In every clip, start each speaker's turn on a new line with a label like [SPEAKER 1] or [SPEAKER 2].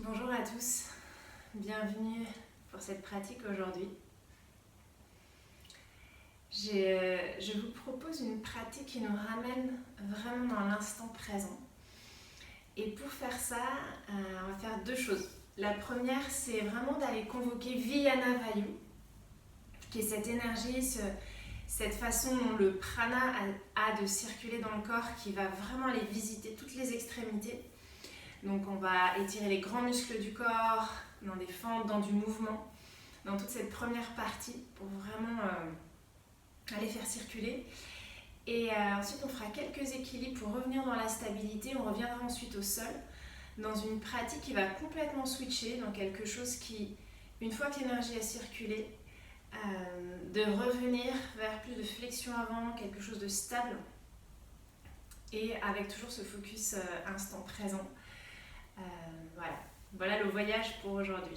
[SPEAKER 1] Bonjour à tous, bienvenue pour cette pratique aujourd'hui. Je vous propose une pratique qui nous ramène vraiment dans l'instant présent. Et pour faire ça, on va faire deux choses. La première, c'est vraiment d'aller convoquer Vijnana Vayu, qui est cette énergie, cette façon dont le prana a de circuler dans le corps, qui va vraiment aller visiter toutes les extrémités. Donc on va étirer les grands muscles du corps, dans des fentes, dans du mouvement, dans toute cette première partie pour vraiment aller faire circuler. Et ensuite on fera quelques équilibres pour revenir dans la stabilité. On reviendra ensuite au sol, dans une pratique qui va complètement switcher, dans quelque chose qui, une fois que l'énergie a circulé, de revenir vers plus de flexion avant, quelque chose de stable, et avec toujours ce focus instant présent. Voilà le voyage pour aujourd'hui.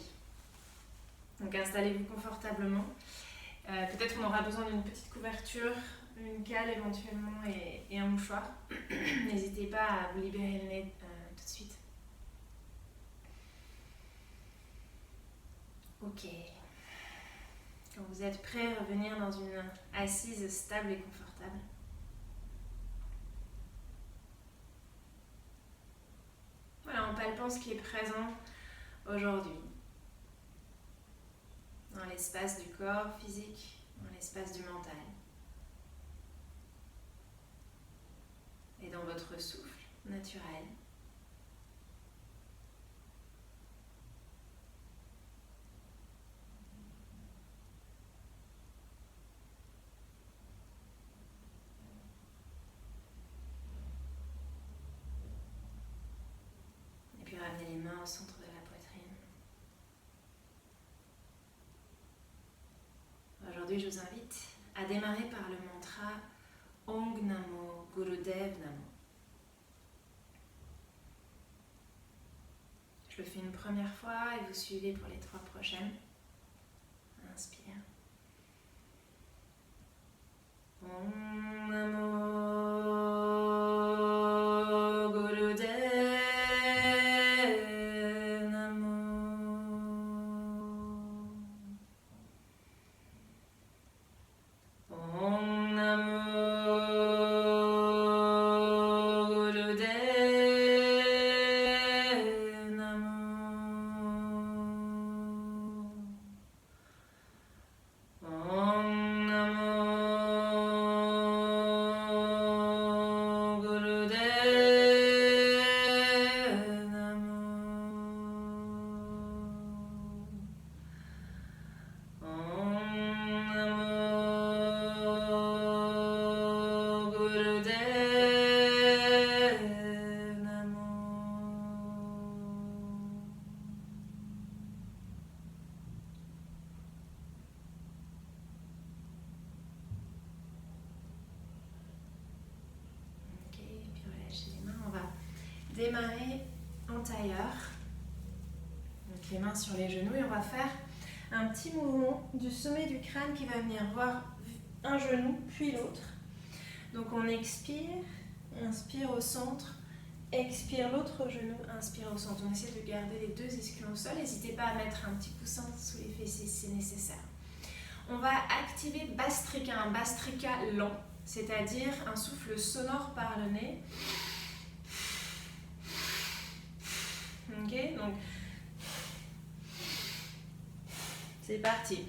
[SPEAKER 1] Donc installez-vous confortablement. Peut-être on aura besoin d'une petite couverture, une cale éventuellement et un mouchoir. N'hésitez pas à vous libérer le nez tout de suite. Ok. Quand vous êtes prêts, revenir dans une assise stable et confortable. Voilà, en palpant ce qui est présent aujourd'hui. Dans l'espace du corps physique, dans l'espace du mental. Et dans votre souffle naturel. Et puis ramenez les mains au centre de la poitrine. Aujourd'hui, je vous invite à démarrer par le mantra Ong Namo Gurudev Namo. Je le fais une première fois et vous suivez pour les 3 prochaines. Inspire. Om Namo Gurudev Namo. Om Namo Gurudev Namo. Om Namo Gurudev Namo. Om Namo Gurudev Namo. Ok, puis relâchez les mains. On va démarrer en tailleur. Donc les mains sur les genoux et on va faire un petit mouvement du sommet du crâne qui va venir voir un genou puis l'autre. Donc on expire, inspire au centre, expire l'autre genou, inspire au centre. On essaie de garder les 2 ischions au sol. N'hésitez pas à mettre un petit coussin sous les fessiers si c'est nécessaire. On va activer Bhastrika, un Bhastrika lent, c'est-à-dire un souffle sonore par le nez. Ok, donc c'est parti.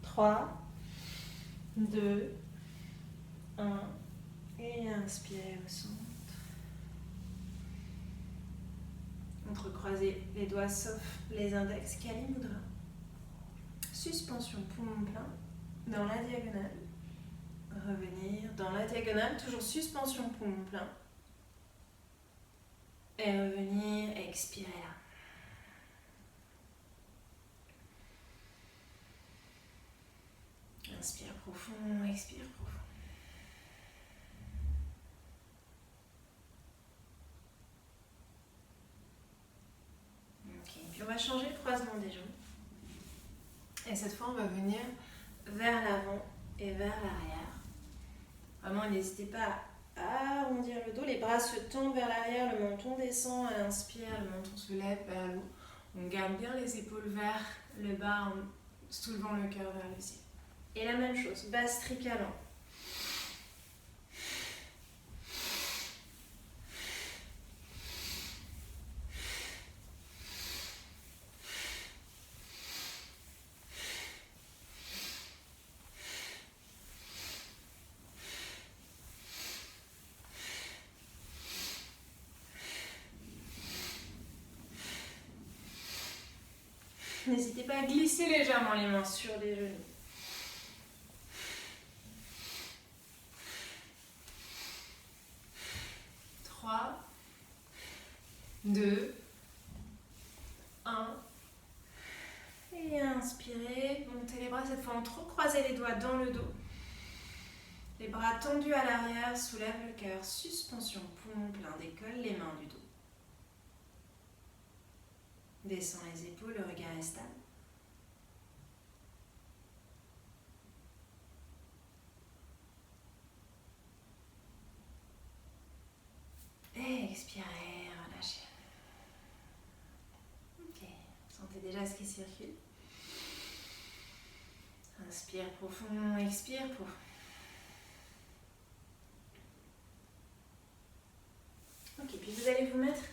[SPEAKER 1] Trois, 2, 1 et inspirez au centre. Entrecroisez les doigts sauf les index, Kali Mudra. Suspension poumon plein dans la diagonale. Revenir dans la diagonale, toujours suspension poumon plein. Et revenir, expirer là. Inspire profond, expire profond. Ok, puis on va changer le croisement des jambes. Et cette fois, on va venir vers l'avant et vers l'arrière. Vraiment, n'hésitez pas à arrondir le dos. Les bras se tendent vers l'arrière, le menton descend. À l'inspire, le menton se lève vers le haut. On garde bien les épaules vers le bas en soulevant le cœur vers le ciel. Et la même chose, Bastrika lent. N'hésitez pas à glisser légèrement les mains sur les genoux. 3, 2, 1. Et inspirez, montez les bras cette fois, entrecroisez les doigts dans le dos. Les bras tendus à l'arrière, soulève le cœur, suspension, poumon plein, décolle les mains du dos. Descend les épaules, le regard est stable. Et expirez, relâchez. Ok, sentez déjà ce qui circule. Inspire profond, expire profond. Ok, puis vous allez vous mettre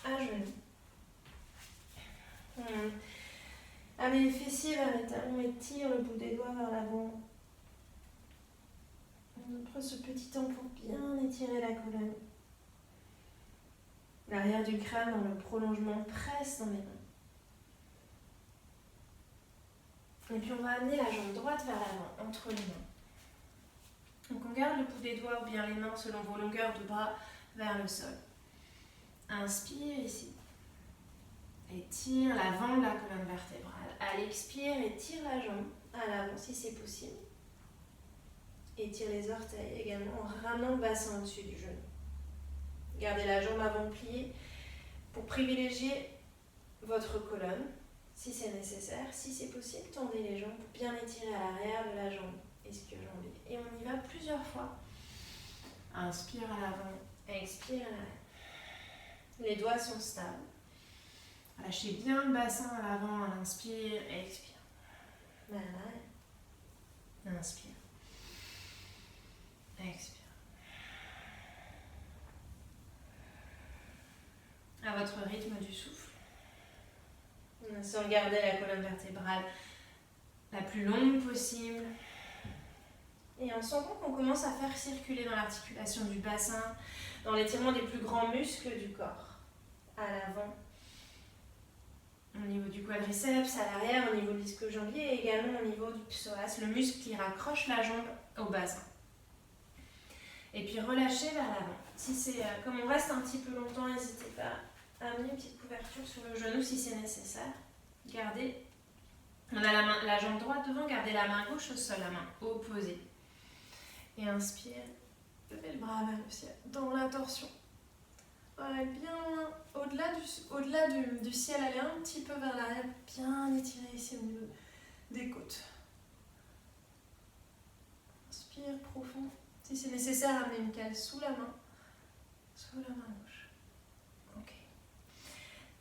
[SPEAKER 1] à genoux. Amenez les fessiers vers les talons et tire le bout des doigts vers l'avant. On prend ce petit temps pour bien étirer la colonne. L'arrière du crâne dans le prolongement presse dans les mains. Et puis on va amener la jambe droite vers l'avant, entre les mains. Donc on garde le bout des doigts ou bien les mains selon vos longueurs de bras vers le sol. Inspire ici. Étire l'avant de la colonne vertébrale. À l'expire, étire la jambe à l'avant si c'est possible. Étire les orteils également en ramenant le bassin au-dessus du genou. Gardez la jambe avant pliée pour privilégier votre colonne si c'est nécessaire. Si c'est possible, tendez les jambes pour bien étirer à l'arrière de la jambe ischio-jambier. Et on y va plusieurs fois. Inspire à l'avant, expire à l'arrière. Les doigts sont stables. Lâchez bien le bassin à l'avant, à l'inspire, expire. Vers l'arrière. Inspire. Expire. À votre rythme du souffle. Sans garder la colonne vertébrale la plus longue possible. Et en sentant qu'on commence à faire circuler dans l'articulation du bassin, dans l'étirement des plus grands muscles du corps. À l'avant. Au niveau du quadriceps, à l'arrière, au niveau de l'ischio-jambier et également au niveau du psoas, le muscle qui raccroche la jambe au bassin. Et puis relâchez vers l'avant. Si c'est comme on reste un petit peu longtemps, n'hésitez pas à amener une petite couverture sur le genou si c'est nécessaire. Gardez, on a la jambe droite devant, gardez la main gauche au sol, la main opposée. Et inspire, levez le bras vers le ciel, dans la torsion. Voilà, bien au-delà du ciel, allez un petit peu vers l'arrière, bien étirer ici au niveau des côtes. Inspire profond. Si c'est nécessaire, amenez une cale sous la main gauche. Ok.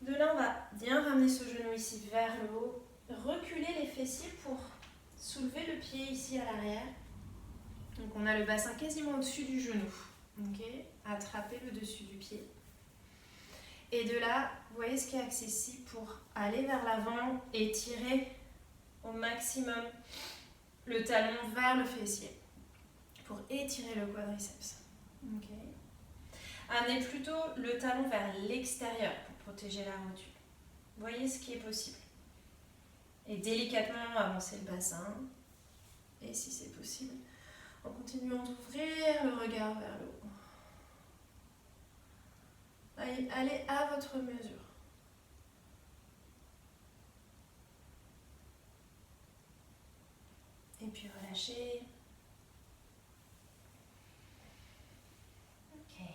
[SPEAKER 1] De là, on va bien ramener ce genou ici vers le haut, reculer les fessiers pour soulever le pied ici à l'arrière. Donc on a le bassin quasiment au-dessus du genou. Ok. Attrapez le dessus du pied. Et de là, vous voyez ce qui est accessible pour aller vers l'avant et tirer au maximum le talon vers le fessier pour étirer le quadriceps. Okay. Amenez plutôt le talon vers l'extérieur pour protéger la rotule. Voyez ce qui est possible. Et délicatement avancer le bassin. Et si c'est possible, en continuant d'ouvrir le regard vers le haut. Là, allez à votre mesure. Et puis relâchez. Ok.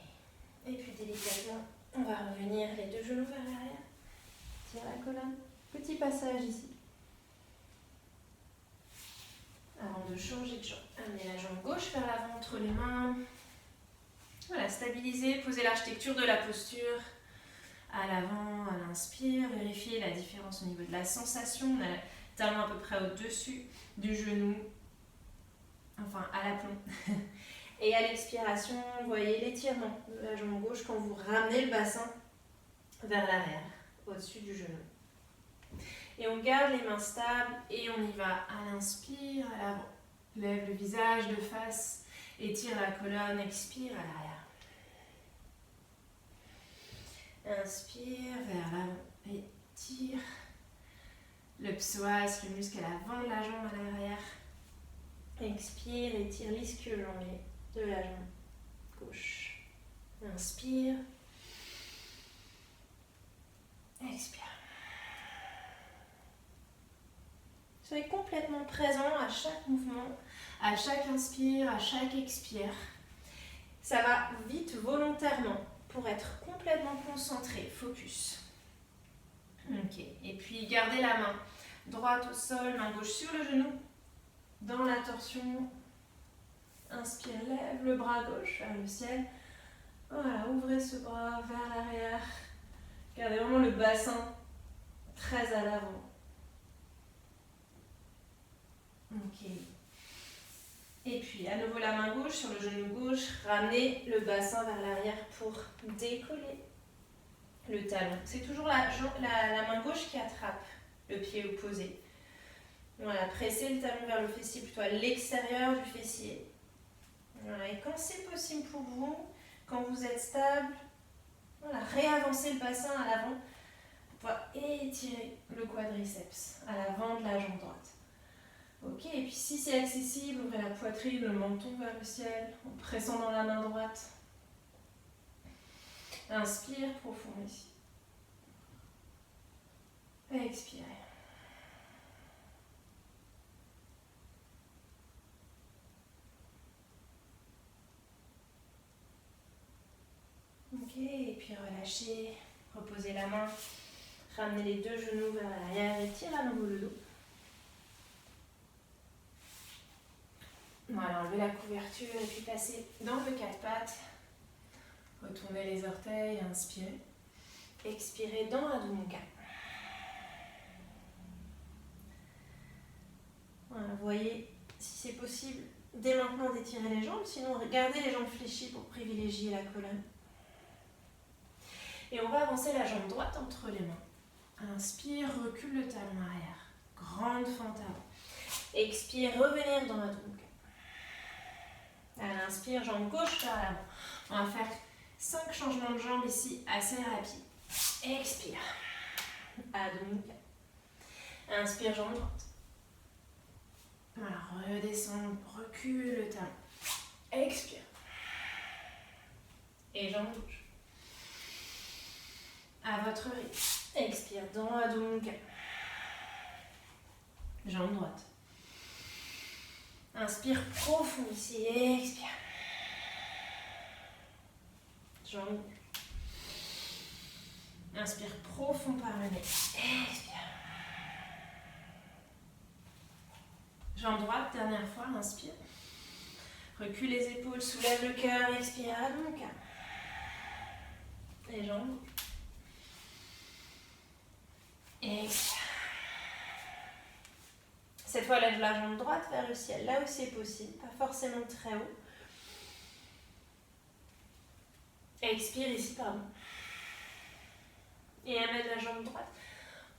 [SPEAKER 1] Et puis délicatement, on va revenir les deux genoux vers l'arrière. Tire la colonne. Petit passage ici. Avant de changer de jambe, amenez la jambe gauche vers l'avant entre les mains. Voilà, stabilisez, posez l'architecture de la posture. À l'avant, à l'inspire, vérifiez la différence au niveau de la sensation. On a le talon à peu près au-dessus du genou, enfin à l'aplomb. Et à l'expiration, vous voyez l'étirement de la jambe gauche quand vous ramenez le bassin vers l'arrière, au-dessus du genou. Et on garde les mains stables et on y va à l'inspire, à l'avant. Lève le visage de face, étire la colonne, expire à l'arrière. Inspire vers l'avant, étire le psoas, le muscle à l'avant de la jambe à l'arrière. Expire, étire l'ischio jambier de la jambe gauche. Inspire. Expire. Soyez complètement présent à chaque mouvement, à chaque inspire, à chaque expire. Ça va vite volontairement pour être complètement concentré, focus. Ok, et puis gardez la main droite au sol, main gauche sur le genou, dans la torsion. Inspire, lève le bras gauche vers le ciel. Voilà, ouvrez ce bras vers l'arrière. Gardez vraiment le bassin très à l'avant. Ok. Et puis, à nouveau la main gauche sur le genou gauche. Ramenez le bassin vers l'arrière pour décoller le talon. C'est toujours la main gauche qui attrape le pied opposé. Voilà, pressez le talon vers le fessier, plutôt à l'extérieur du fessier. Voilà, et quand c'est possible pour vous, quand vous êtes stable, voilà, réavancez le bassin à l'avant pour pouvoir étirer le quadriceps à l'avant de la jambe droite. Ok, et puis si c'est accessible, ouvrez la poitrine, le menton vers le ciel, en pressant dans la main droite. Inspire profond ici. Expirez. Ok, et puis relâchez, reposez la main, ramenez les deux genoux vers l'arrière, étirez à nouveau le dos. Voilà, enlevez la couverture et puis passez dans le quatre pattes. Retournez les orteils, inspirez. Expirez dans Adho Mukha. Voilà, voyez si c'est possible dès maintenant d'étirer les jambes, sinon gardez les jambes fléchies pour privilégier la colonne. Et on va avancer la jambe droite entre les mains. Inspire, recule le talon arrière. Grande fente avant. Expire, revenir dans Adho Mukha. À l'inspire, jambe gauche vers l'avant. On va faire 5 changements de jambes ici, assez rapides. Expire. Adho Mukha. Inspire, jambe droite. Voilà, redescendre, recule le talon. Expire. Et jambe gauche. À votre rythme. Expire dans Adho Mukha. Jambe droite. Inspire profond ici, expire. Jambe gauche. Inspire profond par le nez. Expire. Jambe droite, dernière fois, inspire. Recule les épaules, soulève le cœur, expire, Adho Mukha. Et jambe gauche. Expire. Cette fois, lève la jambe droite vers le ciel, là où c'est possible, pas forcément très haut. Expire ici, pardon. Et amène la jambe droite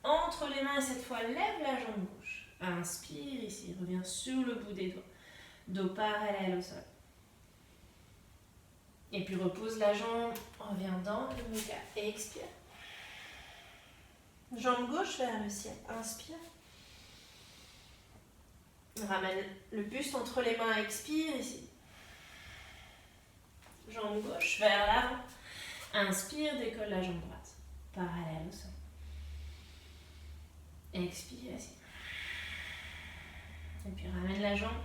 [SPEAKER 1] entre les mains et cette fois, lève la jambe gauche. Inspire ici, reviens sur le bout des doigts. Dos parallèle au sol. Et puis repose la jambe, reviens dans le Mukha. Expire. Jambe gauche vers le ciel, inspire. Ramène le buste entre les mains, expire ici. Jambe gauche vers l'avant. Inspire, décolle la jambe droite. Parallèle au sol. Expire, assis. Et puis ramène la jambe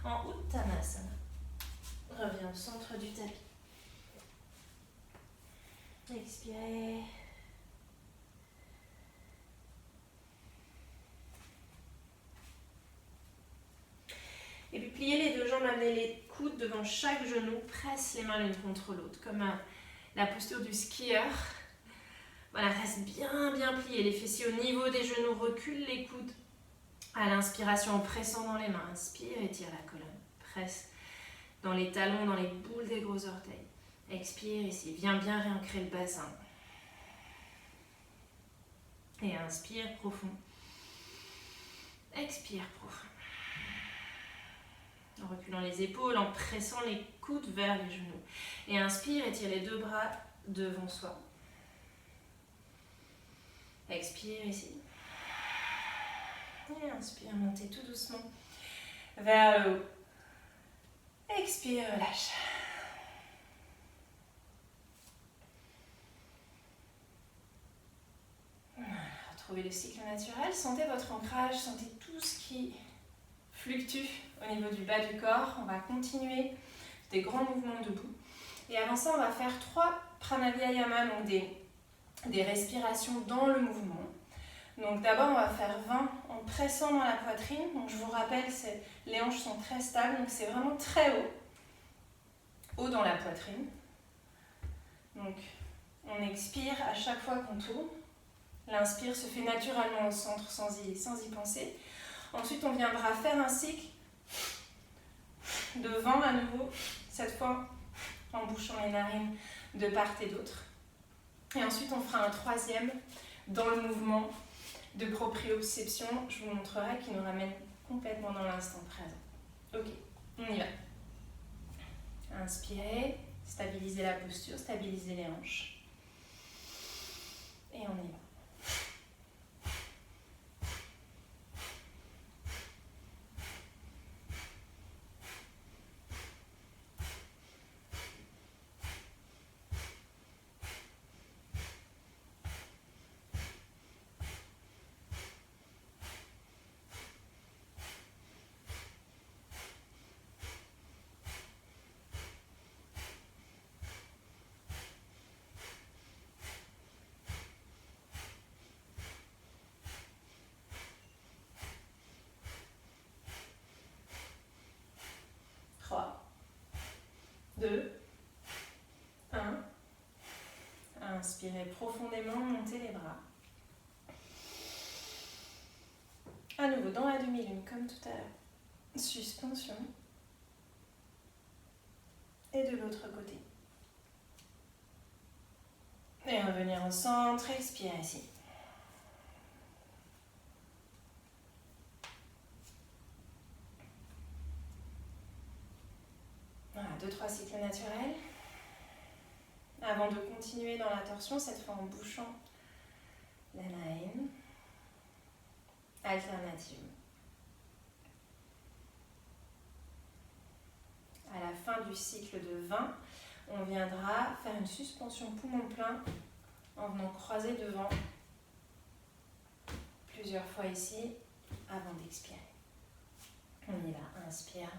[SPEAKER 1] en Uttanasana. Reviens au centre du tapis. Expirez. Et puis pliez les deux jambes, amenez les coudes devant chaque genou, presse les mains l'une contre l'autre, comme la posture du skieur. Voilà, reste bien plié, les fessiers au niveau des genoux, recule les coudes. À l'inspiration, en pressant dans les mains, inspire, étire la colonne, presse dans les talons, dans les boules des gros orteils. Expire ici, viens bien réancrer le bassin. Et inspire profond. Expire profond. En reculant les épaules, en pressant les coudes vers les genoux. Et inspire, étire les deux bras devant soi. Expire ici. Et inspire, montez tout doucement vers le haut. Expire, relâche. Voilà, retrouvez le cycle naturel. Sentez votre ancrage, sentez tout ce qui fluctue au niveau du bas du corps. On va continuer des grands mouvements debout. Et avant ça, on va faire 3 pranayama, donc des respirations dans le mouvement. Donc d'abord, on va faire 20 en pressant dans la poitrine. Donc je vous rappelle, les hanches sont très stables, donc c'est vraiment très haut. Haut dans la poitrine. Donc on expire à chaque fois qu'on tourne. L'inspire se fait naturellement au centre sans y penser. Ensuite, on viendra faire un cycle de 20 à nouveau, cette fois en bouchant les narines de part et d'autre. Et ensuite, on fera un 3e dans le mouvement de proprioception. Je vous montrerai qui nous ramène complètement dans l'instant présent. Ok, on y va. Inspirez, stabilisez la posture, stabilisez les hanches. Et on y va. Deux, 1. Inspirez profondément, montez les bras. À nouveau dans la demi-lune, comme tout à l'heure. Suspension. Et de l'autre côté. Et revenir au centre, expirez ici. Voilà, 2-3 cycles naturels. Avant de continuer dans la torsion, cette fois en bouchant la narine. Alternative. À la fin du cycle de 20, on viendra faire une suspension poumon plein en venant croiser devant plusieurs fois ici avant d'expirer. On y va, inspire.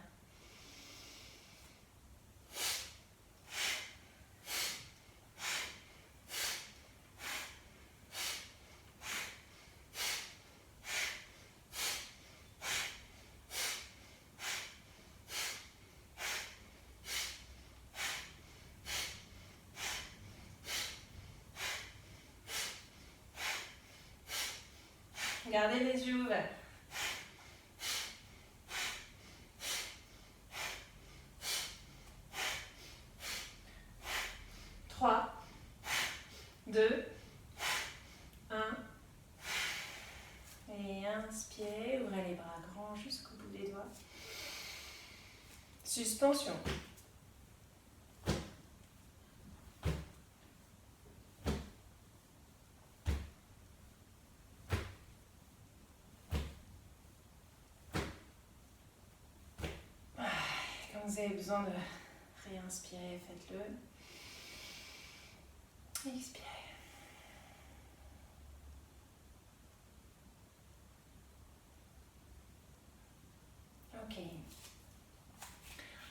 [SPEAKER 1] Gardez les yeux ouverts. Trois, 2, 1. Et inspirez, ouvrez les bras grands jusqu'au bout des doigts. Suspension. Quand vous avez besoin de réinspirer, faites-le. Expirez. Ok.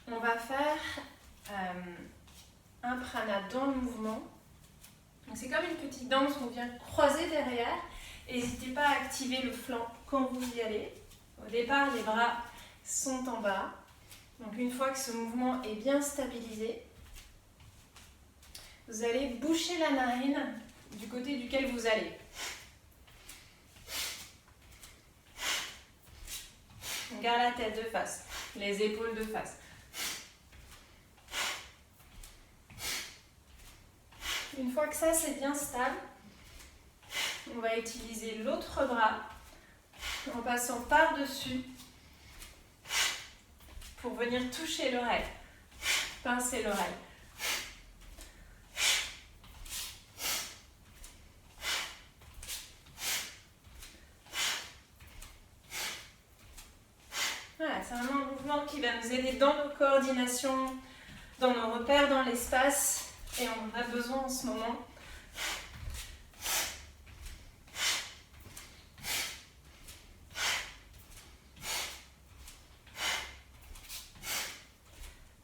[SPEAKER 1] On va faire un prana dans le mouvement. C'est comme une petite danse, on vient croiser derrière. N'hésitez pas à activer le flanc quand vous y allez. Au départ, les bras sont en bas. Donc une fois que ce mouvement est bien stabilisé, vous allez boucher la narine du côté duquel vous allez. On garde la tête de face, les épaules de face. Une fois que ça c'est bien stable, on va utiliser l'autre bras en passant par-dessus pour venir toucher l'oreille, pincer l'oreille. Voilà, c'est vraiment un mouvement qui va nous aider dans nos coordinations, dans nos repères dans l'espace, et on en a besoin en ce moment.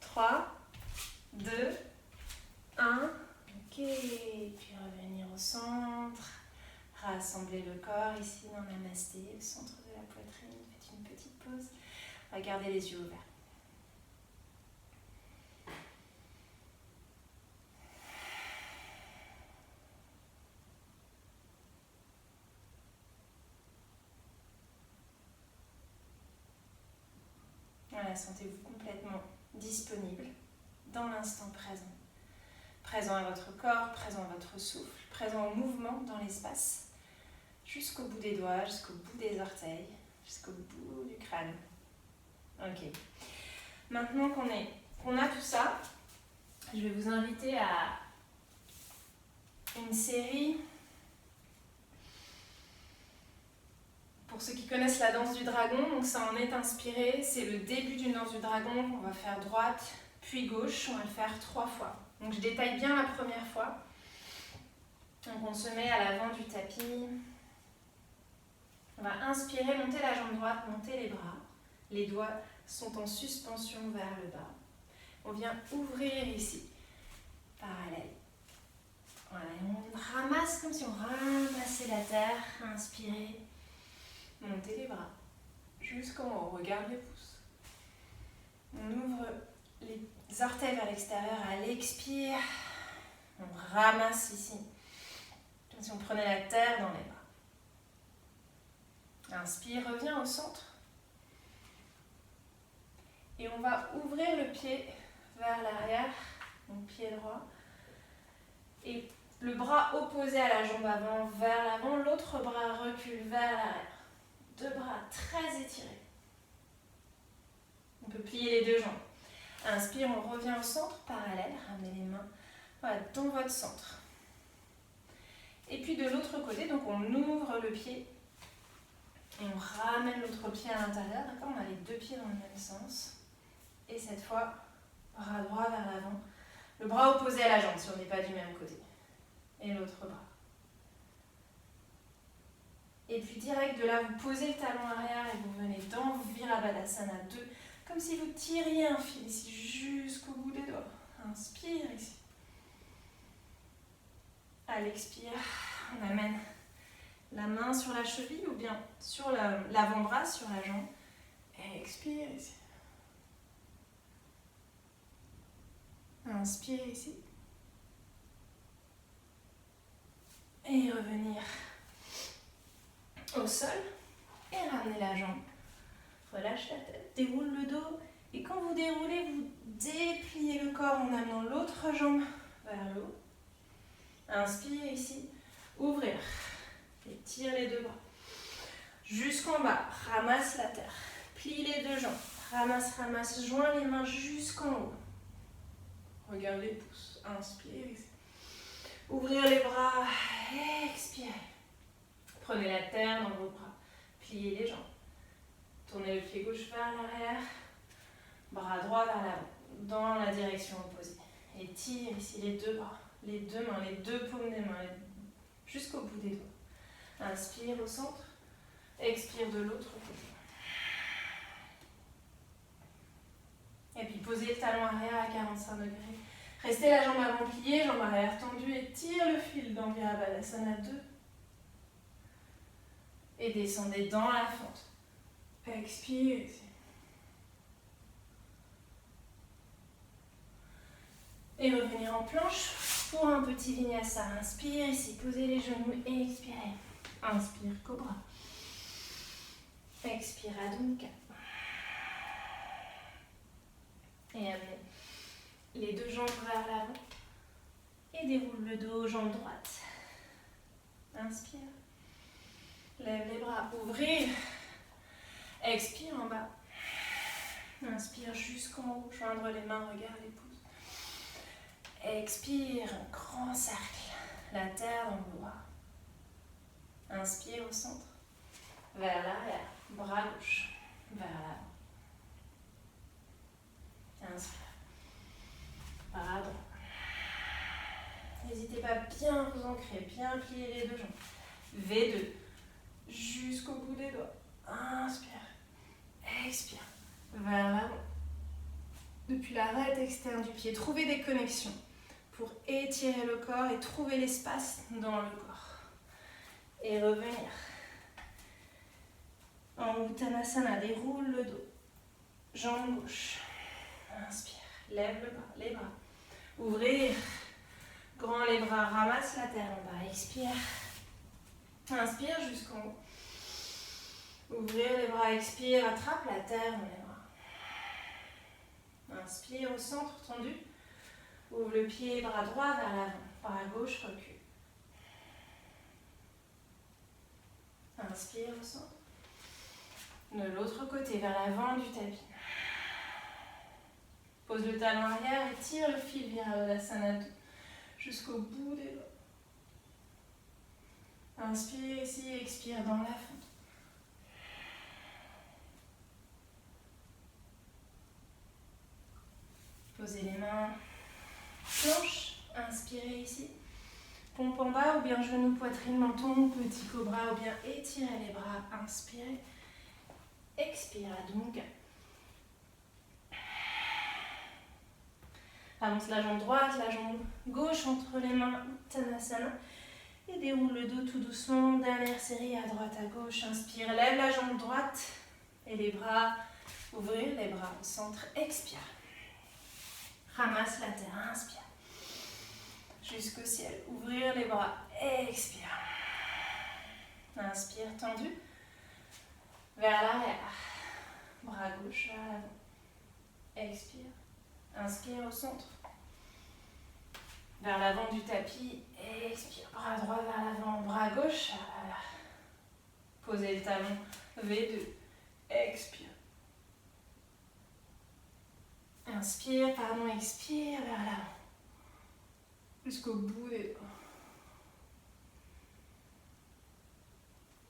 [SPEAKER 1] Trois, deux, un. Ok, puis revenir au centre. Rassembler le corps ici dans Namasté, le centre de la poitrine. Faites une petite pause. Regardez les yeux ouverts. Voilà, sentez-vous complètement disponible dans l'instant présent. Présent à votre corps, présent à votre souffle, présent au mouvement dans l'espace, jusqu'au bout des doigts, jusqu'au bout des orteils, jusqu'au bout du crâne. Ok. Maintenant qu'on a tout ça, je vais vous inviter à une série. Pour ceux qui connaissent la danse du dragon, donc ça en est inspiré. C'est le début d'une danse du dragon qu'on va faire droite, puis gauche. On va le faire 3 fois. Donc je détaille bien la première fois. Donc on se met à l'avant du tapis. On va inspirer, monter la jambe droite, monter les bras. Les doigts sont en suspension vers le bas. On vient ouvrir ici, parallèle. Voilà, et on ramasse comme si on ramassait la terre. Inspirez, montez les bras jusqu'en haut, regarde les pouces. On ouvre les orteils vers l'extérieur à l'expire. On ramasse ici, comme si on prenait la terre dans les bras. Inspire, reviens au centre. Et on va ouvrir le pied vers l'arrière, donc pied droit. Et le bras opposé à la jambe avant vers l'avant, l'autre bras recule vers l'arrière. 2 bras très étirés. On peut plier les 2 jambes. Inspire, on revient au centre, parallèle, ramenez les mains voilà, dans votre centre. Et puis de l'autre côté, donc on ouvre le pied et on ramène l'autre pied à l'intérieur. D'accord, on a les 2 pieds dans le même sens. Et cette fois, bras droit vers l'avant. Le bras opposé à la jambe si on n'est pas du même côté. Et l'autre bras. Et puis direct de là, vous posez le talon arrière et vous venez dans Virabhadasana 2. Comme si vous tiriez un fil ici jusqu'au bout des doigts. Inspire ici. À l'expire, on amène la main sur la cheville ou bien sur l'avant-bras, sur la jambe. Et expire ici. Inspire ici. Et revenir au sol. Et ramener la jambe. Relâche la tête, déroule le dos. Et quand vous déroulez, vous dépliez le corps en amenant l'autre jambe vers le haut. Inspire ici. Ouvrir. Étire les 2 bras. Jusqu'en bas. Ramasse la terre. Plie les 2 jambes. Ramasse, ramasse. Joins les mains jusqu'en haut. Regarde les pouces. Inspire ici. Ouvrir les bras. Expirez. Prenez la terre dans vos bras. Pliez les jambes. Tournez le pied gauche vers l'arrière. Bras droit vers l'avant. Dans la direction opposée. Étire ici les 2 bras. les deux mains, les deux paumes des mains, jusqu'au bout des doigts. Inspire au centre, expire de l'autre côté. Et puis posez le talon arrière à 45 degrés. Restez la jambe avant pliée, jambe arrière tendue et tire le fil dans Virabhadrasana 2. Et descendez dans la fente. Expire. Et revenir en planche pour un petit vinyasa. Inspire ici, posez les genoux et expirez. Inspire, cobra. Expire, Adho Mukha. Et amenez les deux jambes vers l'avant. Et déroule le dos, jambe droite. Inspire. Lève les bras, ouvrir. Expire en bas. Inspire jusqu'en haut, joindre les mains, regarde les pouces. Expire, grand cercle. La terre dans le bras. Inspire au centre. Vers l'arrière. Bras gauche. Vers l'avant. Inspire. Bras droit. N'hésitez pas à bien vous ancrer, bien plier les deux jambes. V2. Jusqu'au bout des doigts. Inspire. Expire. Vers l'avant. Depuis l'arête externe du pied, trouvez des connexions pour étirer le corps et trouver l'espace dans le corps. Et revenir. En Uttanasana, déroule le dos. Jambe gauche. Inspire. Lève le bras, les bras. Ouvrir. Grand les bras, ramasse la terre en bas. Expire. Inspire jusqu'en haut. Ouvrir les bras, expire. Attrape la terre dans les bras. Inspire au centre, tendu. Ouvre le pied, bras droit vers l'avant. Bras gauche, recule. Inspire au centre. De l'autre côté, vers l'avant du tapis. Pose le talon arrière et tire le fil Virabhadrasana 2 jusqu'au bout des doigts. Inspire ici, expire dans la fente. Posez les mains planche, inspirez ici. Pompe en bas ou bien genou, poitrine, menton, petit cobra ou bien étirez les bras, inspirez. Expire, Adho Mukha. Avance la jambe droite, la jambe gauche entre les mains, Uttanasana. Et déroule le dos tout doucement. Dernière série à droite, à gauche. Inspire, lève la jambe droite. Et les bras, ouvrir les bras au centre. Expire. Ramasse la terre, inspire. Jusqu'au ciel, ouvrir les bras. Expire. Inspire, tendu. Vers l'arrière. Bras gauche vers l'avant. Expire. Inspire au centre. Vers l'avant du tapis. Expire. Bras droit vers l'avant. Bras gauche vers l'arrière. Posez le talon. V2. Expire. Inspire, expire vers l'avant. Jusqu'au bout des doigts.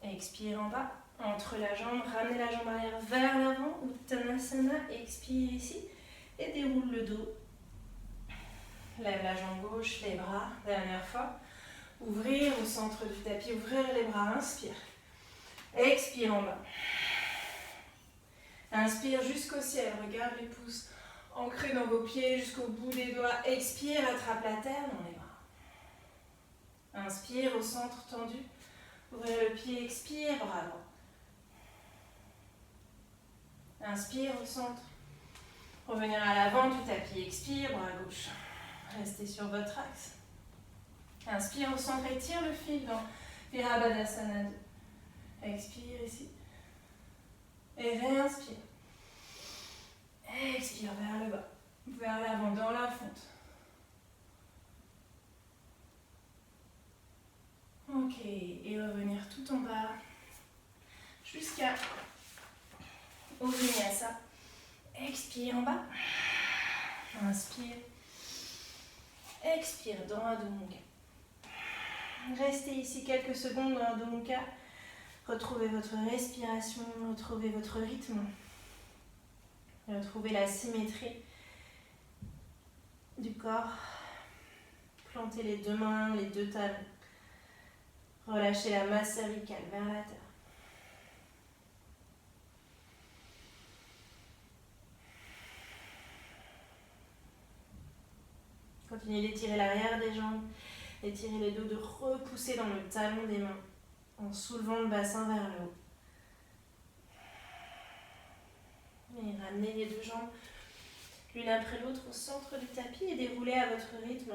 [SPEAKER 1] Expire en bas. Entre la jambe, ramenez la jambe arrière vers l'avant. Uttanasana. Expire ici. Et déroule le dos. Lève la jambe gauche, les bras. Dernière fois. Ouvrir au centre du tapis. Ouvrir les bras. Inspire. Expire en bas. Inspire jusqu'au ciel. Regarde les pouces ancrés dans vos pieds jusqu'au bout des doigts. Expire. Attrape la terre dans les bras. Inspire au centre tendu. Ouvrir le pied. Expire. Bras droit. Inspire au centre. Revenir à l'avant du tapis. Expire, bras gauche. Restez sur votre axe. Inspire au centre, étire le fil dans Virabhadrasana 2. Expire ici. Et réinspire. Expire vers le bas. Vers l'avant, dans la fente. Ok, et revenir tout en bas. Jusqu'à au vinyasa. Expire en bas. Inspire. Expire dans Adho Mukha. Restez ici quelques secondes dans Adho Mukha. Retrouvez votre respiration, retrouvez votre rythme. Retrouvez la symétrie du corps.
[SPEAKER 2] Plantez les deux mains, les deux talons. Relâchez la masse cervicale vers la terre. Continuez d'étirer l'arrière des jambes. Étirez les dos, de repousser dans le talon des mains en soulevant le bassin vers le haut. Et ramenez les deux jambes l'une après l'autre au centre du tapis et déroulez à votre rythme.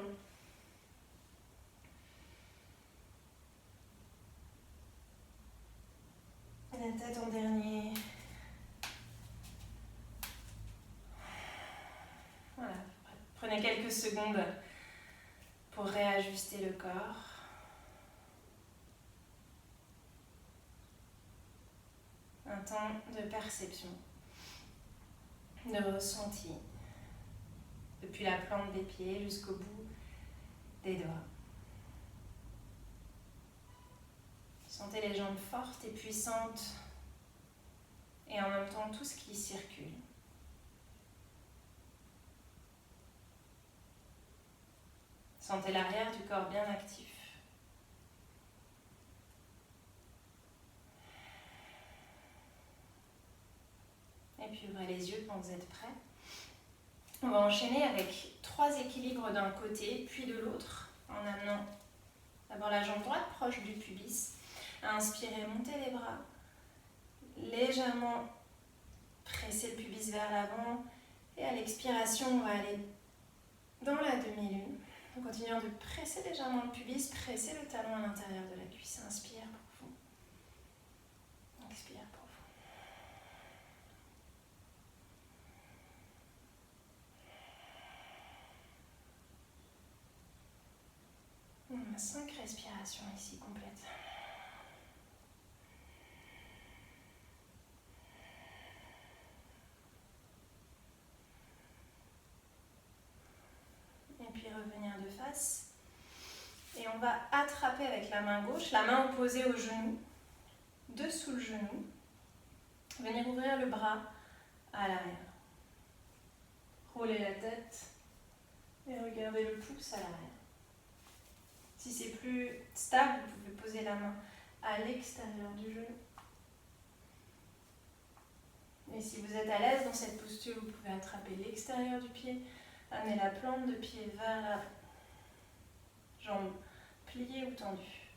[SPEAKER 2] La tête en dernier. Voilà. Prenez quelques secondes pour réajuster le corps. Un temps de perception, de ressenti, depuis la plante des pieds jusqu'au bout des doigts. Sentez les jambes fortes et puissantes et en même temps tout ce qui circule. Sentez l'arrière du corps bien actif. Et puis ouvrez les yeux quand vous êtes prêts. On va enchaîner avec 3 équilibres d'un côté puis de l'autre en amenant d'abord la jambe droite proche du pubis. Inspirez, montez les bras. Légèrement pressez le pubis vers l'avant. Et à l'expiration, on va aller dans la demi-lune. En continuant de presser légèrement le pubis, pressez le talon à l'intérieur de la cuisse. Inspire profond. Expire profond. On a 5 respirations ici complètes. Et puis revenir de face. Et on va attraper avec la main gauche, la main opposée au genou, dessous le genou. Venir ouvrir le bras à l'arrière. Roulez la tête et regardez le pouce à l'arrière. Si c'est plus stable, vous pouvez poser la main à l'extérieur du genou. Et si vous êtes à l'aise dans cette posture, vous pouvez attraper l'extérieur du pied, amener la plante de pied vers l'avant. Jambes pliées ou tendues.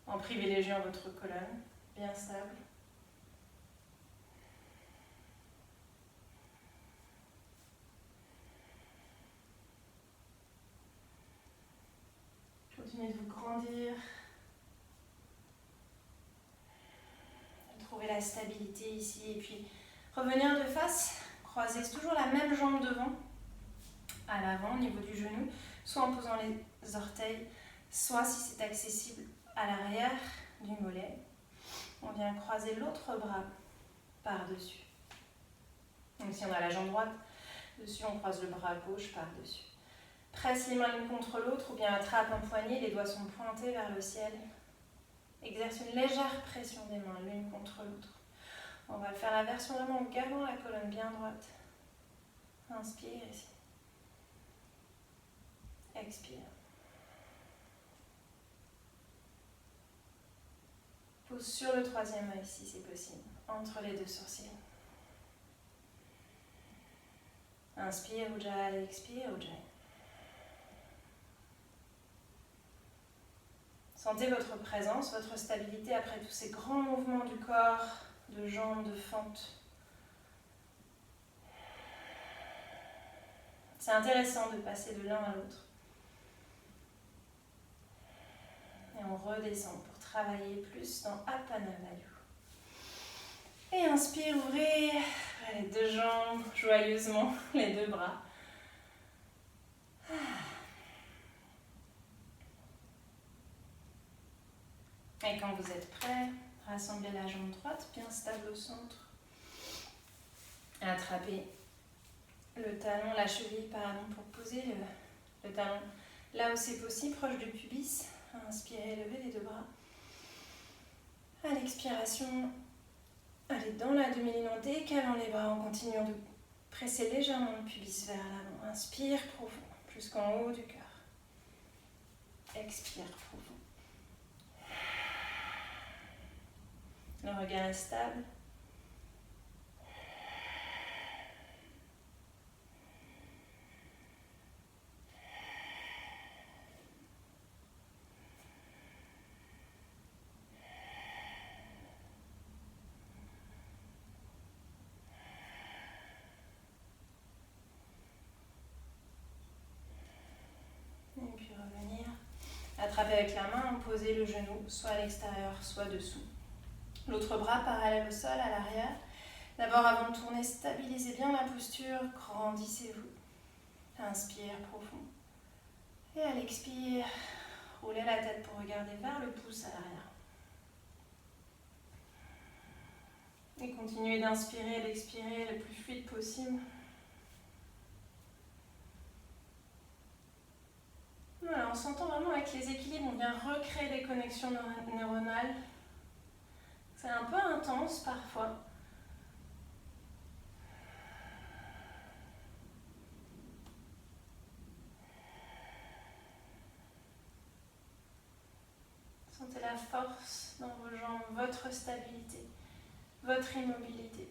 [SPEAKER 2] En privilégiant votre colonne, bien stable. Continuez de vous grandir. Trouver la stabilité ici et puis revenir de face. Croisez toujours la même jambe devant, à l'avant au niveau du genou, soit en posant les orteils, soit si c'est accessible à l'arrière du mollet. On vient croiser l'autre bras par-dessus. Donc si on a la jambe droite dessus, on croise le bras gauche par-dessus. Presse les mains l'une contre l'autre ou bien attrape un poignet, les doigts sont pointés vers le ciel. Exerce une légère pression des mains l'une contre l'autre. On va faire la version vraiment en gardant la colonne bien droite. Inspire ici. Expire. Pose sur le troisième œil si c'est possible, entre les deux sourcils. Inspire Ujjayi, expire Ujjayi. Sentez votre présence, votre stabilité après tous ces grands mouvements du corps, de jambes, de fente. C'est intéressant de passer de l'un à l'autre. Et on redescend pour travailler plus dans Apana Vayu. Et inspire, ouvrez les deux jambes joyeusement, les deux bras. Et quand vous êtes prêts, rassemblez la jambe droite bien stable au centre. Attrapez le talon, la cheville pardon, pour poser le talon là où c'est possible, proche du pubis. Inspirez, levez les deux bras. À l'expiration, allez dans la demi-lune en décalant les bras en continuant de presser légèrement le pubis vers l'avant. Inspire profond, jusqu'en haut du cœur. Expire profond. Le regard est stable. Et puis revenir. Attraper avec la main, poser le genou soit à l'extérieur, soit dessous. L'autre bras parallèle au sol, à l'arrière. D'abord, avant de tourner, stabilisez bien la posture, grandissez-vous. Inspire profond. Et à l'expire, roulez la tête pour regarder vers le pouce à l'arrière. Et continuez d'inspirer et d'expirer le plus fluide possible. Voilà, on s'entend vraiment avec les équilibres, on vient recréer des connexions neuronales. C'est un peu intense parfois. Sentez la force dans vos jambes, votre stabilité, votre immobilité.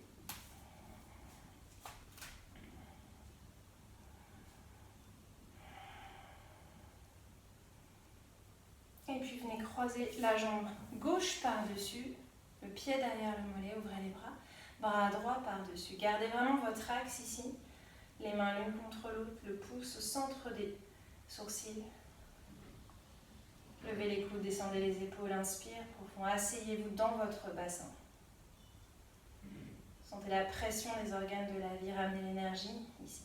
[SPEAKER 2] Et puis venez croiser la jambe gauche par-dessus, le pied derrière le mollet, ouvrez les bras, bras droit par-dessus. Gardez vraiment votre axe ici, les mains l'une contre l'autre, le pouce au centre des sourcils. Levez les coudes, descendez les épaules, inspire profond, asseyez-vous dans votre bassin. Sentez la pression des organes de la vie, ramenez l'énergie ici.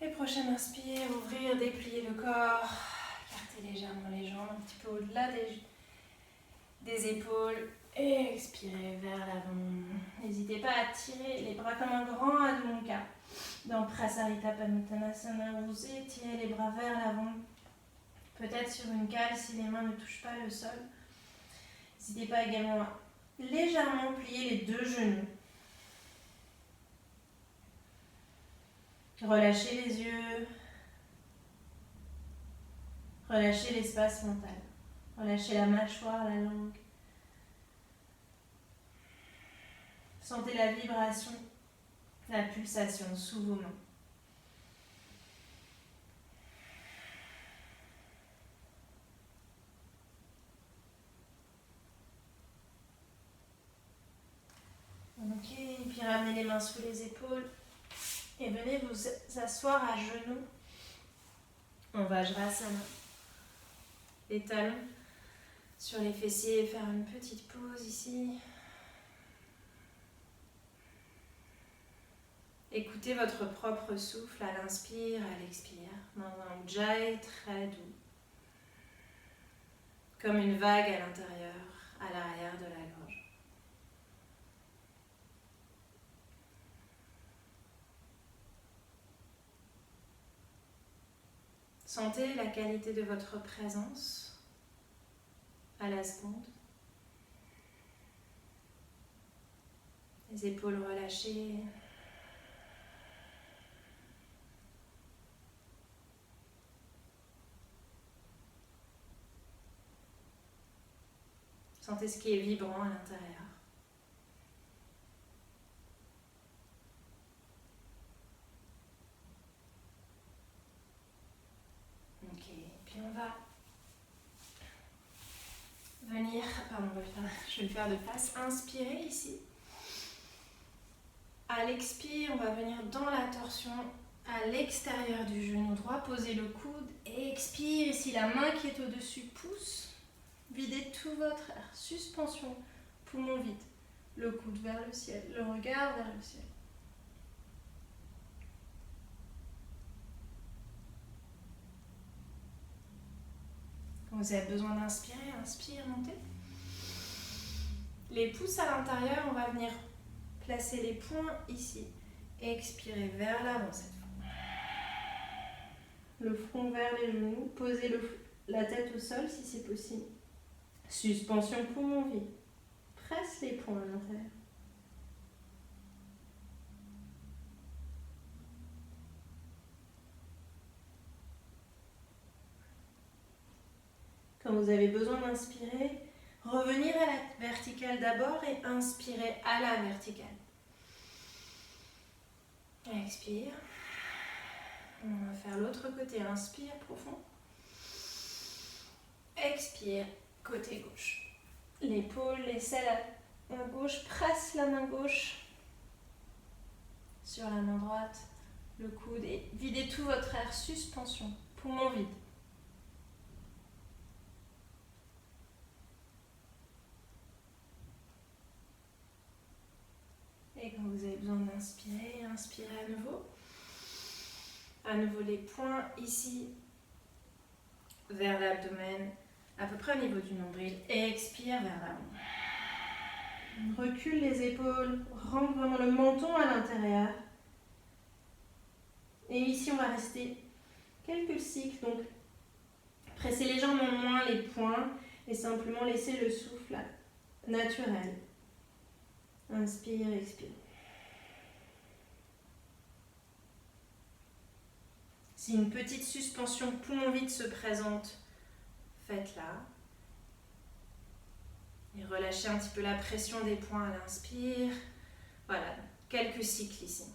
[SPEAKER 2] Et prochaine inspire, ouvrir, déplier le corps, écarter légèrement les jambes, un petit peu au-delà des épaules. Et expirez vers l'avant. N'hésitez pas à tirer les bras comme un grand Adho Mukha. Dans Prasarita Padottanasana, vous étirez les bras vers l'avant. Peut-être sur une cale si les mains ne touchent pas le sol. N'hésitez pas également à légèrement plier les deux genoux. Relâchez les yeux. Relâchez l'espace mental. Relâchez la mâchoire, la langue. Sentez la vibration, la pulsation sous vos mains. Ok, puis ramenez les mains sous les épaules et venez vous asseoir à genoux en Vajrasana. Les talons sur les fessiers, faire une petite pause ici. Écoutez votre propre souffle à l'inspire, à l'expire, dans un ujjayi très doux, comme une vague à l'intérieur, à l'arrière de la gorge. Sentez la qualité de votre présence à la seconde. Les épaules relâchées. Sentez ce qui est vibrant à l'intérieur. Ok, puis on va venir, je vais le faire de face, inspirer ici. À l'expire, on va venir dans la torsion à l'extérieur du genou droit, posez le coude et expire ici, la main qui est au-dessus pousse. Videz tout votre air, suspension, poumon vide, le coude vers le ciel, le regard vers le ciel. Quand vous avez besoin d'inspirer, inspire, montez. Les pouces à l'intérieur, on va venir placer les poings ici. Expirez vers l'avant cette fois. Le front vers les genoux. Posez la tête au sol si c'est possible. Suspension poumon vide. Presse les poings à l'intérieur. Quand vous avez besoin d'inspirer, revenir à la verticale d'abord et inspirer à la verticale. Expire. On va faire l'autre côté. Inspire profond. Expire, côté gauche. L'épaule, l'aisselle à la gauche. Presse la main gauche sur la main droite. Le coude et videz tout votre air. Suspension. Poumon vide. Et quand vous avez besoin d'inspirer, inspirez à nouveau. À nouveau les poings ici, vers l'abdomen, à peu près au niveau du nombril. Expire vers l'avant. Recule les épaules, rentre vraiment le menton à l'intérieur. Et ici, on va rester quelques cycles. Donc, pressez légèrement moins les poings et simplement laissez le souffle naturel. Inspire, expire. Si une petite suspension poumon vide se présente, faites-la. Et relâchez un petit peu la pression des poings à l'inspire. Voilà, quelques cycles ici.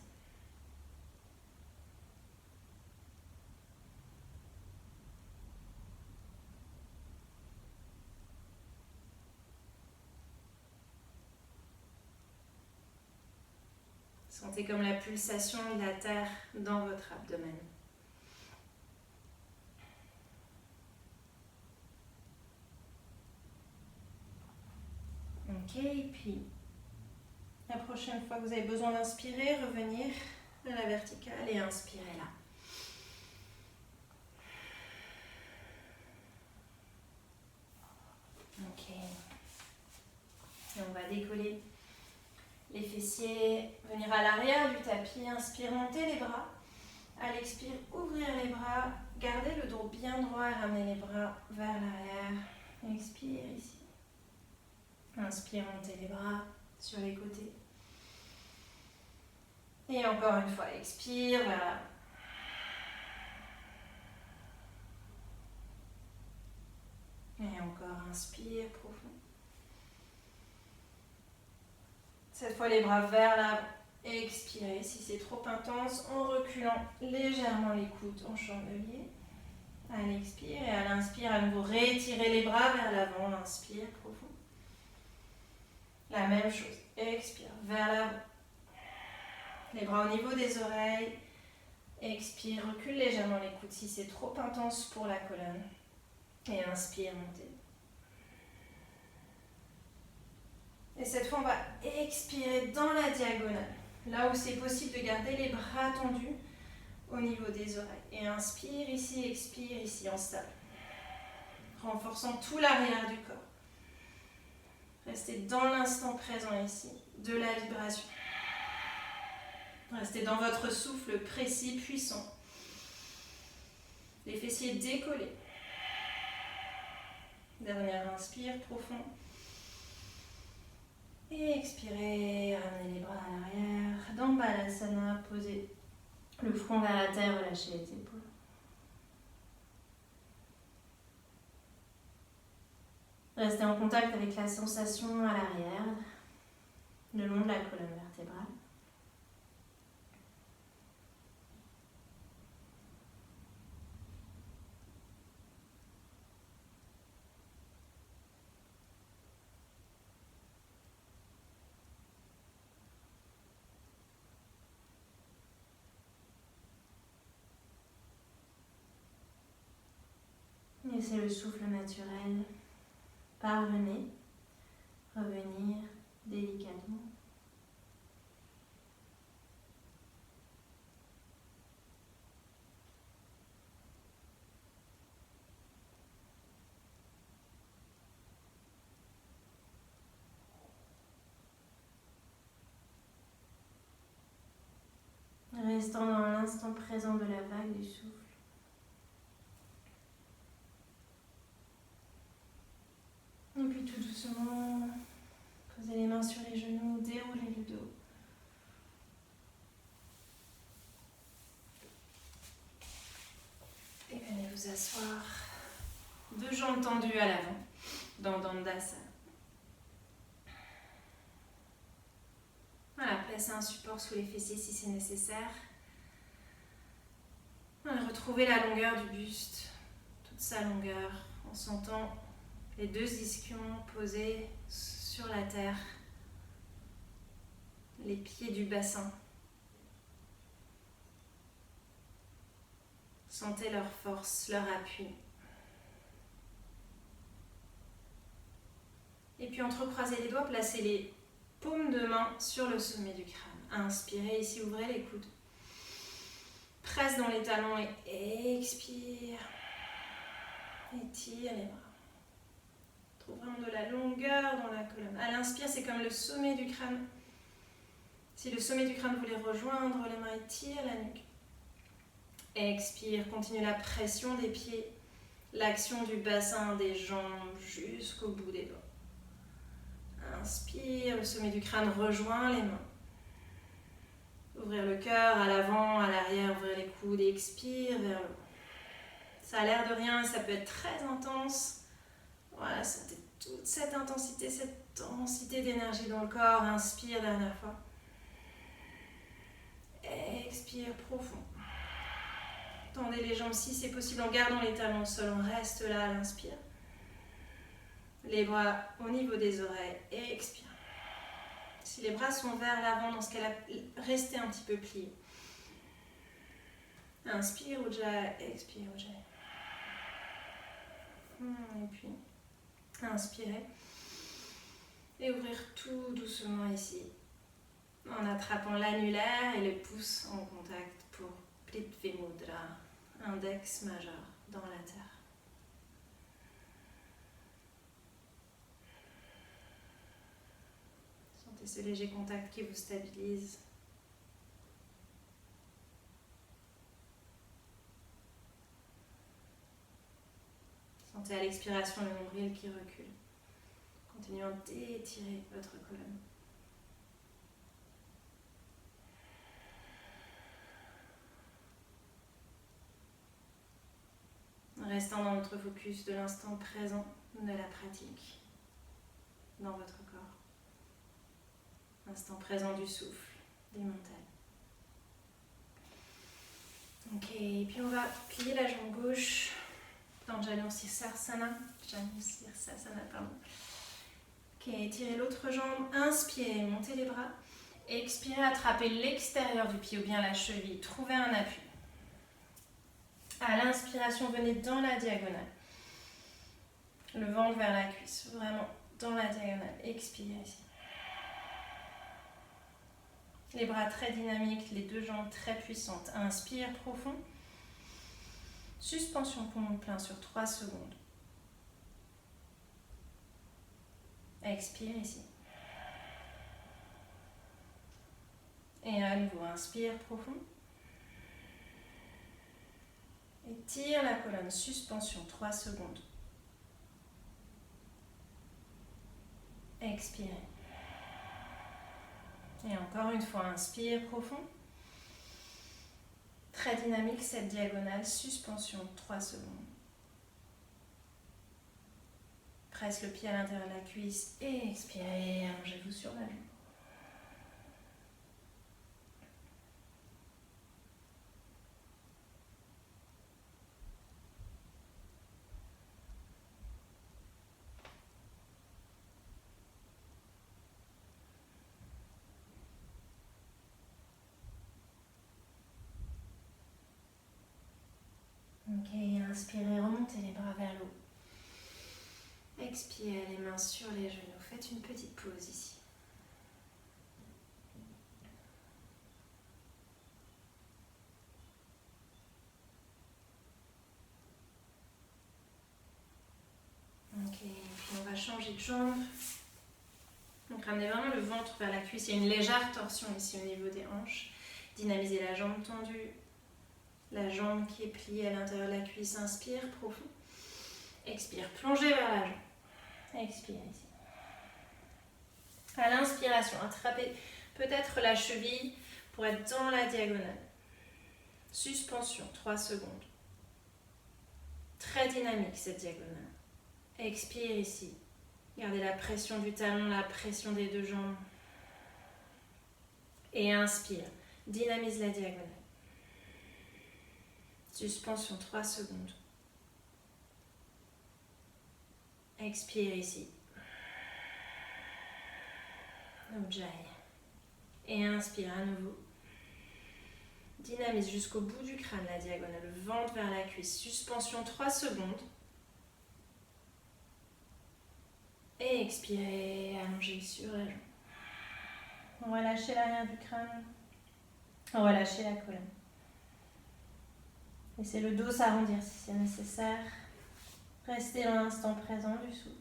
[SPEAKER 2] Sentez comme la pulsation de la terre dans votre abdomen. Ok, et puis la prochaine fois que vous avez besoin d'inspirer, revenir à la verticale et inspirez là. Ok. Et on va décoller les fessiers, venir à l'arrière du tapis, inspire, monter les bras. À l'expire, ouvrir les bras, gardez le dos bien droit et ramenez les bras vers l'arrière. Expire ici. Inspire, montez les bras sur les côtés. Et encore une fois, expire vers l'avant. Et encore, inspire profond. Cette fois, les bras vers l'avant. Expirez si c'est trop intense en reculant légèrement les coudes en chandelier. À l'expire et à l'inspire, à nouveau, rétirez les bras vers l'avant. Inspire profond. La même chose. Expire vers l'avant. Les bras au niveau des oreilles. Expire, recule légèrement les coudes si c'est trop intense pour la colonne. Et inspire, montez. Et cette fois, on va expirer dans la diagonale. Là où c'est possible de garder les bras tendus au niveau des oreilles. Et inspire ici, expire ici, en stable. Renforçant tout l'arrière du corps. Restez dans l'instant présent ici, de la vibration. Restez dans votre souffle précis, puissant. Les fessiers décollés. Dernière inspire, profond. Et expirez, ramenez les bras à l'arrière. Dans Balasana, posez le front vers la terre, relâchez les épaules. Restez en contact avec la sensation à l'arrière, le long de la colonne vertébrale. Laissez le souffle naturel parvenir, revenir délicatement.
[SPEAKER 1] restant dans l'instant présent de la vague du souffle. Et puis tout doucement, posez les mains sur les genoux, déroulez le dos. Et venez vous asseoir, deux jambes tendues à l'avant, dans Dandasana. Voilà, placez un support sous les fessiers si c'est nécessaire. Voilà, retrouvez la longueur du buste, toute sa longueur, en sentant les deux ischions posés sur la terre, les pieds du bassin. Sentez leur force, leur appui. Et puis entrecroisez les doigts, placez les paumes de main sur le sommet du crâne. Inspirez, ici ouvrez les coudes. Presse dans les talons et expire. Étire les bras. Trouve vraiment de la longueur dans la colonne. À l'inspire, c'est comme le sommet du crâne. Si le sommet du crâne voulait rejoindre les mains, étire la nuque. Expire, continue la pression des pieds, l'action du bassin, des jambes jusqu'au bout des doigts. Inspire, le sommet du crâne rejoint les mains. Ouvrir le cœur à l'avant, à l'arrière, ouvrir les coudes et expire vers le haut. Ça a l'air de rien et ça peut être très intense. Voilà, sentez toute cette intensité d'énergie dans le corps. Inspire, dernière fois. Expire profond. Tendez les jambes si c'est possible en gardant les talons au sol. On reste là à l'inspire. Les bras au niveau des oreilles et expire. Si les bras sont vers l'avant, dans ce cas-là, restez un petit peu pliés. Inspire Ujjayi, expire Ujjayi. Et puis, inspirez. Et ouvrir tout doucement ici. En attrapant l'annulaire et le pouce en contact pour Prithvi Mudra, index majeur dans la terre. Sentez ce léger contact qui vous stabilise. Sentez à l'expiration le nombril qui recule. Continuez d'étirer votre colonne. Restant dans notre focus de l'instant présent de la pratique, dans votre corps. Instant présent du souffle, des montagnes. Ok, et puis on va plier la jambe gauche dans Janusirsasana. Ok, étirez l'autre jambe, inspirez, montez les bras. Expirez, attrapez l'extérieur du pied ou bien la cheville, trouvez un appui. À l'inspiration, venez dans la diagonale. Le ventre vers la cuisse, vraiment dans la diagonale. Expirez ici. Les bras très dynamiques, les deux jambes très puissantes. Inspire profond. Suspension poumon plein sur 3 secondes. Expire ici. Et à nouveau, inspire profond. Étire la colonne, suspension 3 secondes. Expirez. Et encore une fois, inspire profond. Très dynamique cette diagonale, suspension 3 secondes. Presse le pied à l'intérieur de la cuisse et expirez, allongez-vous sur la joue. Ok, inspirez, remontez les bras vers le haut. Expirez, les mains sur les genoux. Faites une petite pause ici. Ok, puis on va changer de jambe. Donc ramenez vraiment le ventre vers la cuisse. Il y a une légère torsion ici au niveau des hanches.
[SPEAKER 2] Dynamisez la jambe tendue, la jambe qui est pliée à l'intérieur de la cuisse. Inspire, profond. Expire, plongez vers la jambe. Expire ici. À l'inspiration, attrapez peut-être la cheville pour être dans la diagonale. Suspension, 3 secondes. Très dynamique cette diagonale. Expire ici. Gardez la pression du talon, la pression des deux jambes. Et inspire. Dynamise la diagonale. Suspension, 3 secondes. Expire ici. Ujjayi. Et inspire à nouveau. Dynamise jusqu'au bout du crâne, la diagonale, le ventre vers la cuisse. Suspension 3 secondes. Et expirez, allongez sur la jambe. On va lâcher l'arrière du crâne. On va lâcher la colonne. Laissez le dos s'arrondir si c'est nécessaire. Restez dans l'instant présent du souffle.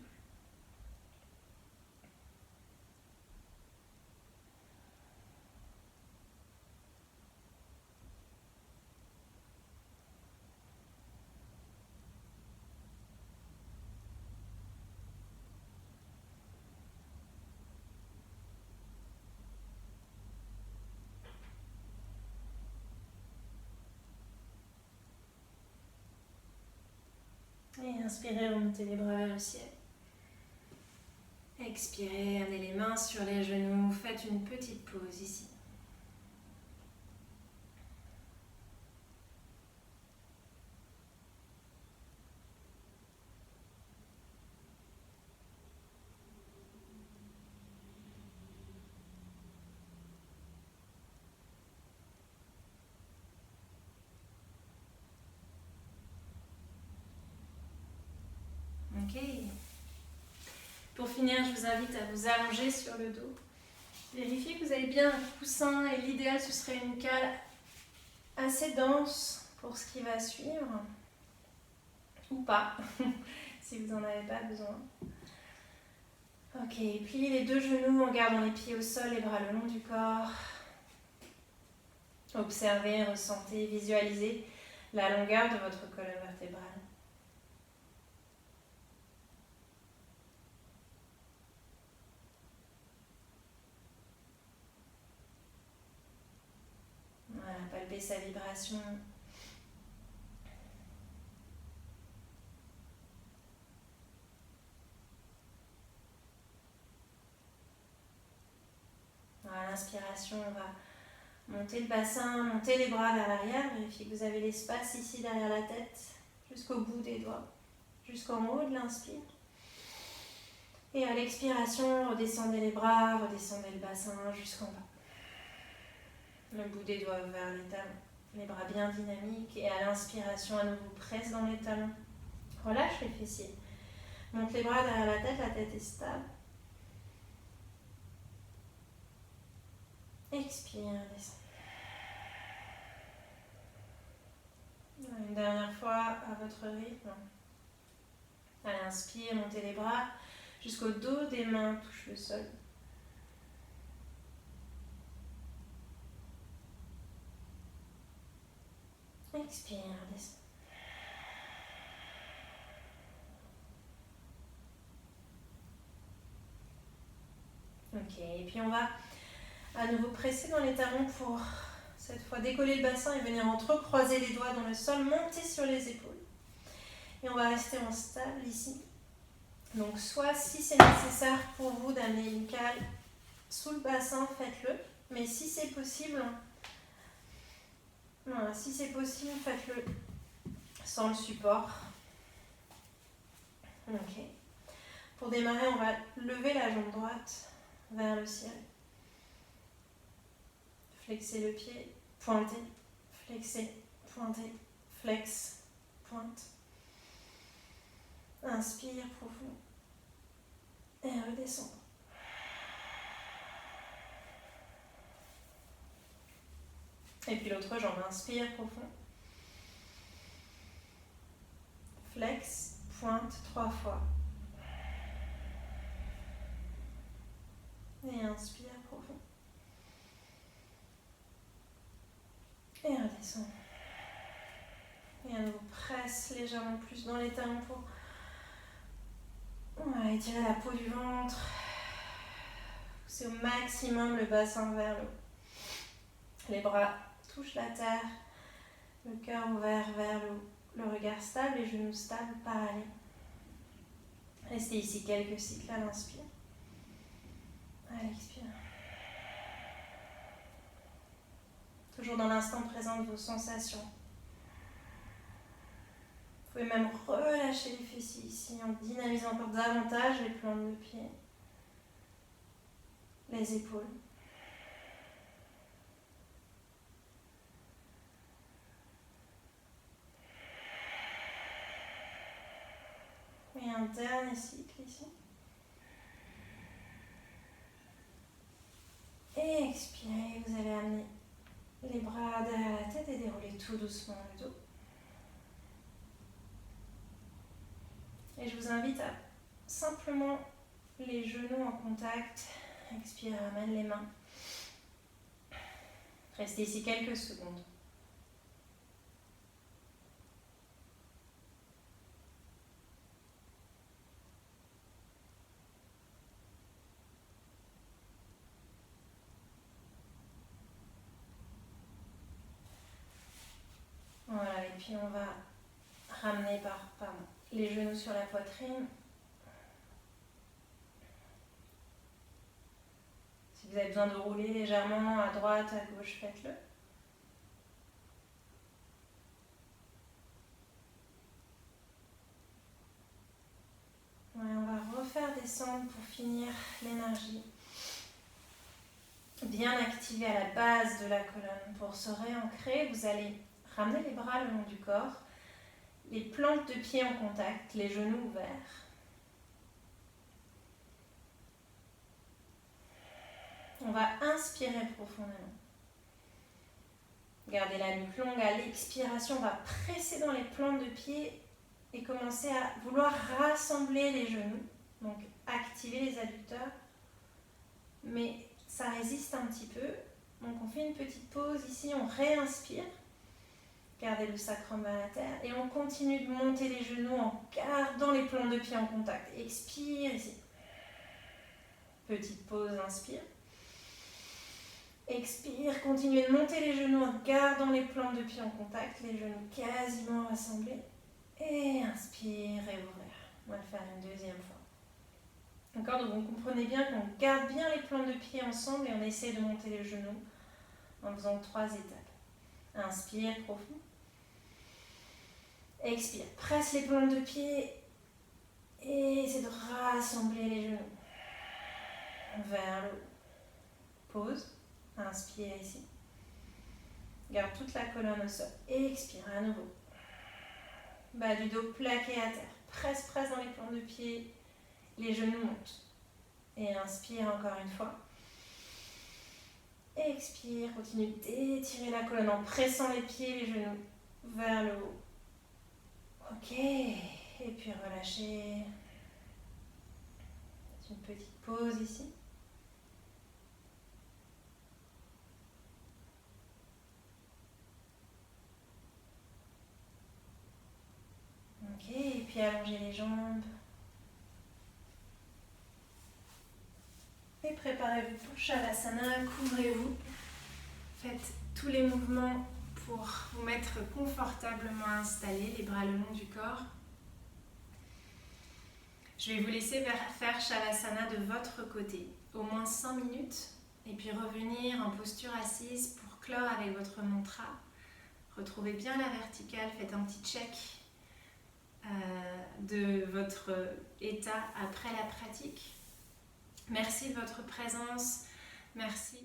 [SPEAKER 2] Et inspirez, remontez les bras vers le ciel. Expirez, amenez les mains sur les genoux. Faites une petite pause ici. Ok. Pour finir, je vous invite à vous allonger sur le dos. Vérifiez que vous avez bien un coussin et l'idéal ce serait une cale assez dense pour ce qui va suivre. Ou pas, si vous n'en avez pas besoin. Ok, pliez les deux genoux en gardant les pieds au sol, les bras le long du corps. Observez, ressentez, visualisez la longueur de votre colonne vertébrale. Voilà, palpez sa vibration. À l'inspiration, on va monter le bassin, monter les bras vers l'arrière. Vérifiez que vous avez l'espace ici derrière la tête, jusqu'au bout des doigts, jusqu'en haut de l'inspire. Et à l'expiration, redescendez les bras, redescendez le bassin jusqu'en bas. Le bout des doigts vers les talons, les bras bien dynamiques. Et à l'inspiration, à nouveau, presse dans les talons. Relâche les fessiers. Monte les bras derrière la tête est stable. Expire, descend. Une dernière fois à votre rythme. À l'inspire, montez les bras jusqu'au dos des mains, touche le sol. Expire, descend. Ok, et puis on va à nouveau presser dans les talons pour cette fois décoller le bassin et venir entrecroiser les doigts dans le sol, monter sur les épaules. Et on va rester en stable ici. Donc soit si c'est nécessaire pour vous d'amener une cale sous le bassin, faites-le. Mais si c'est possible, voilà, si c'est possible, faites-le sans le support. Ok. Pour démarrer, on va lever la jambe droite vers le ciel. Flexez le pied, pointez, flexez, pointez, flex, pointe. Inspire profond et redescend. Et puis l'autre jambe, inspire profond. Flex, pointe 3 fois. Et inspire profond. descend. Et à nouveau, presse légèrement plus dans les talons pour étirer la peau du ventre. Poussez au maximum le bassin vers le haut. Les bras touchent la terre. Le cœur ouvert vers le haut. Le regard stable, les genoux stables, parallèles. Restez ici quelques cycles à l'inspire. À l'expire. Toujours dans l'instant présent de vos sensations. Vous pouvez même relâcher les fessiers ici en dynamisant encore davantage les plantes de pied, les épaules. Et un dernier cycle ici. Et expirez, vous allez amener les bras derrière la tête et dérouler tout doucement le dos. Et je vous invite à simplement les genoux en contact. Expirez, ramène les mains. Restez ici quelques secondes. Voilà, et puis on va ramener les genoux sur la poitrine. Si vous avez besoin de rouler légèrement à droite, à gauche, faites-le. Ouais, on va refaire descendre pour finir l'énergie. Bien activé à la base de la colonne. Pour se réancrer, vous allez ramener les bras le long du corps, les plantes de pied en contact, les genoux ouverts. On va inspirer profondément. Gardez la nuque longue. À l'expiration, on va presser dans les plantes de pied et commencer à vouloir rassembler les genoux. Donc, activer les adducteurs. Mais ça résiste un petit peu. Donc, on fait une petite pause ici. On réinspire. Gardez le sacrum vers la terre. Et on continue de monter les genoux en gardant les plantes de pied en contact. Expire ici. Petite pause, inspire. Expire, continuez de monter les genoux en gardant les plantes de pied en contact, les genoux quasiment rassemblés. Et inspire et ouvrir. On va le faire une deuxième fois. D'accord, donc vous comprenez bien qu'on garde bien les plantes de pied ensemble et on essaie de monter les genoux en faisant 3 étapes. Inspire profond. Expire, presse les plantes de pied et essaie de rassembler les genoux vers le haut. Pause. Inspire ici. Garde toute la colonne au sol. Expire à nouveau. Bas du dos plaqué à terre. Presse dans les plantes de pied. Les genoux montent. Et inspire encore une fois. Expire. Continue d'étirer la colonne en pressant les pieds, les genoux vers le haut. Ok. Et puis relâchez. Une petite pause ici. Ok, et puis allongez les jambes. Et préparez-vous pour Shavasana, couvrez-vous. Faites tous les mouvements pour vous mettre confortablement installés, les bras le long du corps. Je vais vous laisser faire Shavasana de votre côté, au moins 5 minutes, et puis revenir en posture assise pour clore avec votre mantra. Retrouvez bien la verticale, faites un petit check de votre état après la pratique. Merci de votre présence, merci.